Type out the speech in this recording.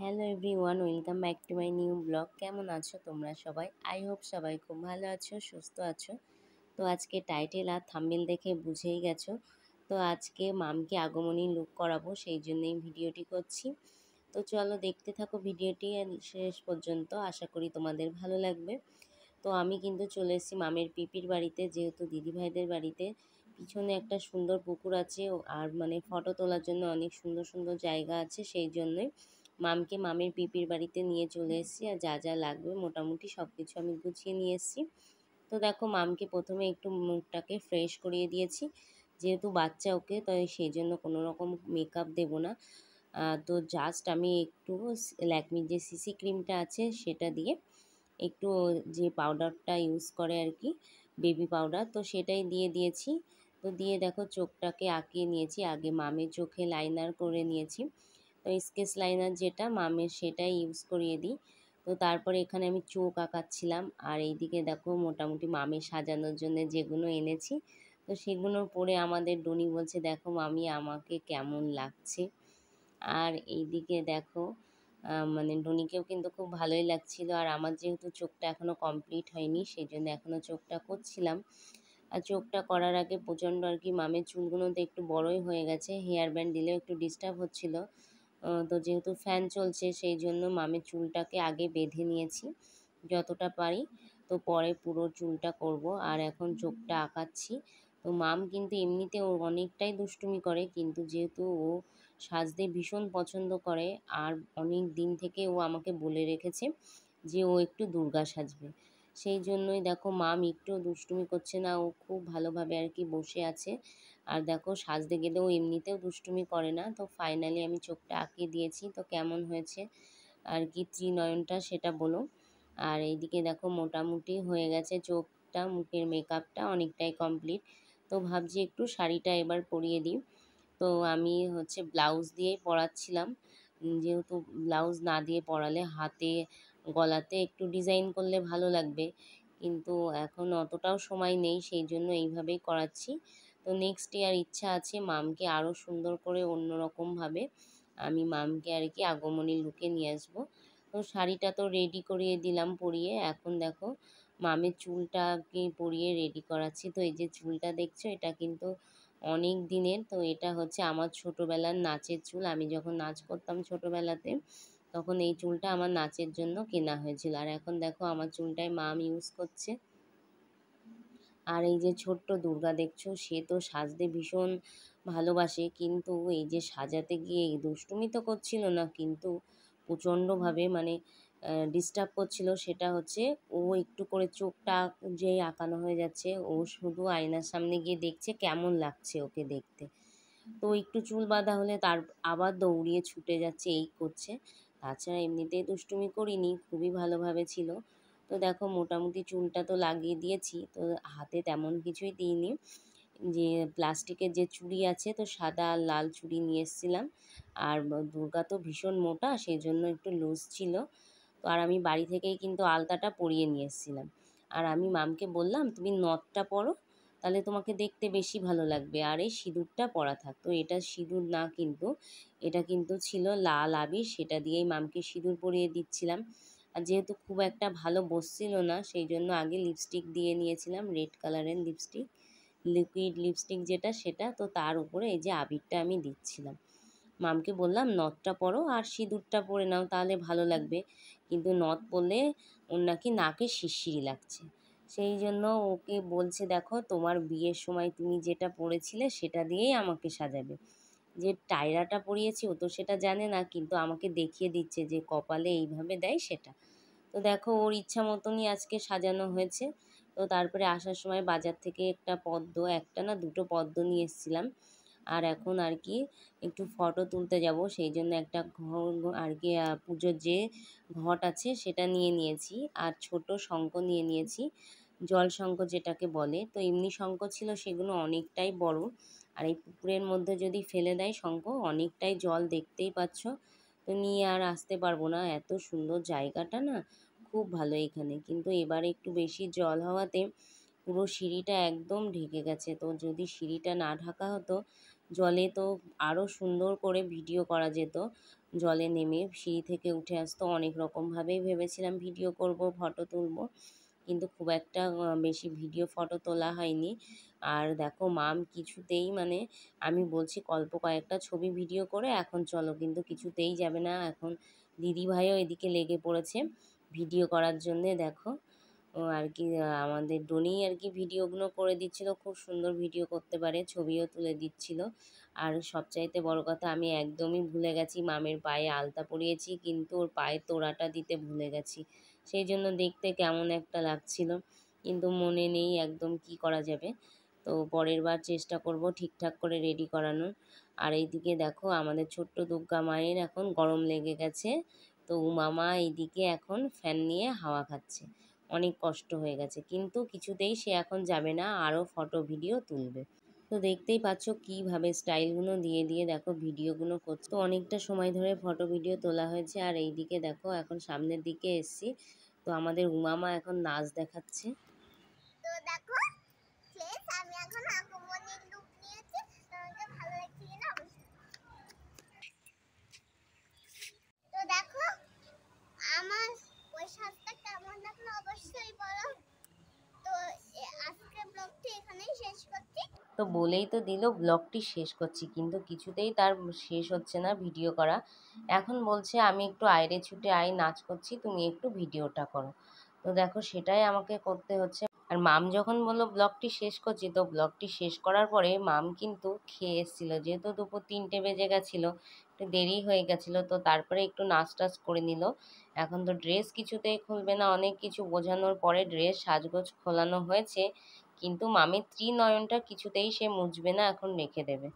Hello everyone, welcome back to my new blog. কেমন আছো তোমরা সবাই? আই হোপ সবাই খুব ভালো আছো, সুস্থ আছো। তো আজকে টাইটেল আর থাম্বনেল দেখে বুঝেই গেছো। তো আজকে মামকে আগমনী লুক করাবো, সেই জন্যই ভিডিওটি করছি। তো চলো দেখতে থাকো ভিডিওটি শেষ পর্যন্ত, আশা করি তোমাদের ভালো লাগবে। তো আমি কিন্তু চলে এসেছি মামের পিপির বাড়িতে, যেহেতু দিদিভাইদের বাড়িতে পিছনে একটা সুন্দর পুকুর আছে আর মানে ফটো তোলার জন্য অনেক সুন্দর সুন্দর জায়গা আছে, সেই জন্যই মামকে মামের পিপির বাড়িতে নিয়ে চলে এসেছি। আর যা যা লাগবে মোটামুটি সব কিছু আমি গুছিয়ে নিয়ে এসেছি। তো দেখো মামকে প্রথমে একটু মুখটাকে ফ্রেশ করিয়ে দিয়েছি, যেহেতু বাচ্চা ওকে, তাই সেই জন্য কোনো রকম মেকআপ দেবো না। তো জাস্ট আমি একটু ল্যাকমির যে সিসি ক্রিমটা আছে সেটা দিয়ে একটু যে পাউডারটা ইউজ করে আর কি, বেবি পাউডার, তো সেটাই দিয়ে দিয়েছি। তো দিয়ে দেখো চোখটাকে আঁকিয়ে নিয়েছি, আগে মামের চোখে লাইনার করে নিয়েছি। তো স্কেচ লাইনার যেটা মামের সেটাই ইউজ করিয়ে দিই। তো তারপরে এখানে আমি চোখ আঁকাচ্ছিলাম, আর এইদিকে দেখো মোটামুটি মামের সাজানোর জন্য যেগুলো এনেছি, তো সেগুলো পরে আমাদের ডনি বলছে দেখো মামি আমাকে কেমন লাগছে। আর এইদিকে দেখো মানে ডনিকেও কিন্তু খুব ভালোই লাগছিল। আর আমার যেহেতু চোখটা এখনও কমপ্লিট হয়নি, সেই জন্য এখনও চোখটা করছিলাম। আর চোখটা করার আগে প্রচণ্ড আর কি মামের চুলগুলো তো একটু বড়ই হয়ে গেছে, হেয়ার ব্যান্ড দিলেও একটু ডিস্টার্ব হচ্ছিল। তো যেহেতু ফ্যান চলছে সেই জন্য মামের চুলটাকে আগে বেঁধে নিয়েছি যতটা পারি। তো পরে পুরো চুলটা করব। আর এখন চোখটা আঁকাচ্ছি। তো মাম কিন্তু এমনিতে ও অনেকটাই দুষ্টুমি করে, কিন্তু যেহেতু ও সাজতে ভীষণ পছন্দ করে, আর অনেক দিন থেকে ও আমাকে বলে রেখেছে যে ও একটু দুর্গা সাজবে। সেই জন্যই দেখো মাম একটু দুষ্টুমি করছে না, ও খুব ভালোভাবে আর কি বসে আছে। আর দেখো সাজতে গেলেও এমনিতেও দুষ্টুমি করে না। তো ফাইনালি আমি চোখটা আঁকিয়ে দিয়েছি। তো কেমন হয়েছে আর কি ত্রিনয়নটা সেটা বলো। আর এইদিকে দেখো মোটামুটি হয়ে গেছে চোখটা, মুখের মেকআপটা অনেকটাই কমপ্লিট। তো ভাবছি একটু শাড়িটা এবার পরিয়ে দিই। তো আমি হচ্ছে ব্লাউজ দিয়েই পরাচ্ছিলাম, যেহেতু ব্লাউজ না দিয়ে পরালে হাতে গলাতে একটু ডিজাইন করলে ভালো লাগবে, কিন্তু এখন অতটাও সময় নেই, সেই জন্য এইভাবেই করাচ্ছি। তো নেক্সট ইয়ার ইচ্ছা আছে মামকে আরও সুন্দর করে অন্যরকমভাবে আমি মামকে আর কি আগমনী লুকে নিয়ে আসবো। তো শাড়িটা তো রেডি করিয়ে দিলাম পরিয়ে, এখন দেখো মামের চুলটাকে পরিয়ে রেডি করাচ্ছি। তো এই যে চুলটা দেখছো এটা কিন্তু অনেক দিনের। তো এটা হচ্ছে আমার ছোটোবেলার নাচের চুল, আমি যখন নাচ করতাম ছোটোবেলাতে তখন এই চুলটা আমার নাচের জন্য কেনা হয়েছিল। আর এখন দেখো আমার চুলটায় মাম ইউজ করছে। আর এই যে ছোট্ট দুর্গা দেখছো, সে তো সাজতে ভীষণ ভালোবাসে, কিন্তু এই যে সাজাতে গিয়ে দুষ্টুমি তো করছিল না, কিন্তু প্রচণ্ডভাবে মানে ডিস্টার্ব করছিল। সেটা হচ্ছে ও একটু করে চোখটা যে আঁকানো হয়ে যাচ্ছে, ও শুধু আয়নার সামনে গিয়ে দেখছে কেমন লাগছে ওকে দেখতে। তো একটু চুল বাঁধা হলে তার আবার দৌড়িয়ে ছুটে যাচ্ছে, এই করছে। তাছাড়া এমনিতেই দুষ্টুমি করিনি, খুবই ভালোভাবে ছিল। তো দেখো মোটামুটি চুলটা তো লাগিয়ে দিয়েছি, তো হাতে তেমন কিছুই দিইনি। যে প্লাস্টিকের যে চুড়ি আছে, তো সাদা আর লাল চুড়ি নিয়ে এসেছিলাম। আর দুর্গা তো ভীষণ মোটা, সেই জন্য একটু লুজ ছিল। তো আর আমি বাড়ি থেকেই কিন্তু আলতাটা পরিয়ে নিয়ে এসেছিলাম। আর আমি মামকে বললাম তুমি নথটা পরো, তাহলে তোমাকে দেখতে বেশি ভালো লাগবে, আর এই সিঁদুরটা পরা থাক। তো এটা সিঁদুর না, কিন্তু এটা কিন্তু ছিল লাল আবির, সেটা দিয়েই মামকে সিঁদুর পরিয়ে দিচ্ছিলাম। আর যেহেতু খুব একটা ভালো বসছিল না, সেই জন্য আগে লিপস্টিক দিয়ে নিয়েছিলাম, রেড কালারের লিপস্টিক, লিকুইড লিপস্টিক যেটা সেটা। তো তার উপরে এই যে আবিরটা আমি দিচ্ছিলাম। মামকে বললাম নথটা পরো আর সিঁদুরটা পরে নাও, তাহলে ভালো লাগবে। কিন্তু নথ পরলে ওর নাকি নাকে শিরশিরি লাগছে। সেই জন্য ওকে বলছে দেখো তোমার বিয়ের সময় তুমি যেটা পরেছিলে সেটা দিয়েই আমাকে সাজাবে। যে টায়রাটা পরিয়েছি ও তো সেটা জানে না, কিন্তু আমাকে দেখিয়ে দিচ্ছে যে কপালে এইভাবে দেয় সেটা। তো দেখো ওর ইচ্ছা মতনই আজকে সাজানো হয়েছে। তো তারপরে আসার সময় বাজার থেকে একটা পদ্ম, একটা না দুটো পদ্ম নিয়ে এসেছিলাম। আর এখন আর কি একটু ফটো তুলতে যাব, সেই জন্য একটা আর কি পুজোর যে ঘট আছে সেটা নিয়ে নিয়েছি। আর ছোট শঙ্খ নিয়ে নিয়েছি, জল শঙ্খ যেটাকে বলে। তো এমনি শঙ্খ ছিল সেগুলো অনেকটাই বড়, আর এই পুকুরের মধ্যে যদি ফেলে দেয় শঙ্খ অনেকটাই জল, দেখতেই পাচ্ছ। তো নিয়ে আর আসতে পারবো না, এত সুন্দর জায়গাটা না, খুব ভালো এখানে। কিন্তু এবারে একটু বেশি জল হওয়াতে পুরো সিঁড়িটা একদম ঢেকে গেছে। তো যদি সিঁড়িটা না ঢাকা হতো জলে, তো আরও সুন্দর করে ভিডিও করা যেত। জলে নেমে সিঁড়ি থেকে উঠে আসতো। অনেক রকমভাবেই ভেবেছিলাম ভিডিও করব, ফটো তুলব, কিন্তু খুব একটা বেশি ভিডিও ফটো তোলা হয়নি। আর দেখো মাম কিছুতেই মানে আমি বলছি কয়েকটা ছবি ভিডিও করে এখন চলো, কিন্তু কিছুতেই যাবে না। এখন দিদিভাইও এদিকে লেগে পড়েছে ভিডিও করার জন্যে। দেখো ও আর কি আমাদের ডনি আর কি ভিডিওগুলো করে দিচ্ছিল, খুব সুন্দর ভিডিও করতে পারে, ছবিও তুলে দিচ্ছিল। আর সবচাইতে বড় কথা, আমি একদমই ভুলে গেছি মামের পায়ে আলতা পরিয়েছি, কিন্তু ওর পায়ে তোড়াটা দিতে ভুলে গেছি। সেই জন্য দেখতে কেমন একটা লাগছিল, কিন্তু মনে নেই একদম, কি করা যাবে। তো পরের বার চেষ্টা করব ঠিকঠাক করে রেডি করানোর। আর এইদিকে দেখো আমাদের ছোট্ট দুর্গা মায়ের এখন গরম লেগে গেছে, তো মামা এইদিকে এখন ফ্যান নিয়ে হাওয়া খাচ্ছে। অনেক কষ্ট হয়ে গেছে, কিন্তু কিছুতেই সে এখন যাবে না, আরও ফটো ভিডিও তুলবে। তো দেখতেই পাচ্ছ কীভাবে স্টাইলগুলো দিয়ে দিয়ে দেখো ভিডিওগুলো করছে। তো অনেকটা সময় ধরে ফটো ভিডিও তোলা হয়েছে। আর এইদিকে দেখো এখন সামনের দিকে এসছি, তো আমাদের উমামা এখন নাচ দেখাচ্ছে। তো দেখো ফ্রেন্ডস, আমি এখন আগমনের লুক নিয়েছি, তোমাকে ভালো লাগছে কিনা অবশ্যই। তো দেখো আমার ওই সাজটা কেমন লাগলো অবশ্যই বলো। তো আজকের ব্লগটি এখানেই শেষ করছি। তো বলেই তো দিল ব্লগটি শেষ করছি, কিন্তু কিছুতেই তার শেষ হচ্ছে না ভিডিও করা। এখন বলছে আমি একটু আইরে ছুটে নাচ করছি, তুমি একটু ভিডিওটা করো। তো দেখো সেটাই আমাকে করতে হচ্ছে। আর মাম যখন বললো ব্লগটি শেষ করছি, তো ব্লগটি শেষ করার পরে মাম কিন্তু খেয়ে এসেছিলো, যেহেতু দুপুর 3টে বেজে গেছিলো, একটু দেরি হয়ে গেছিলো, তো তারপরে একটু নাচ টাচ করে নিল। এখন তো ড্রেস কিছুতেই খুলবে না, অনেক কিছু বোঝানোর পরে ড্রেস সাজগোজ খোলানো হয়েছে, কিন্তু মামির ত্রিনয়নটা কিছুতেই সে মুছবে না, এখন রেখে দেবে।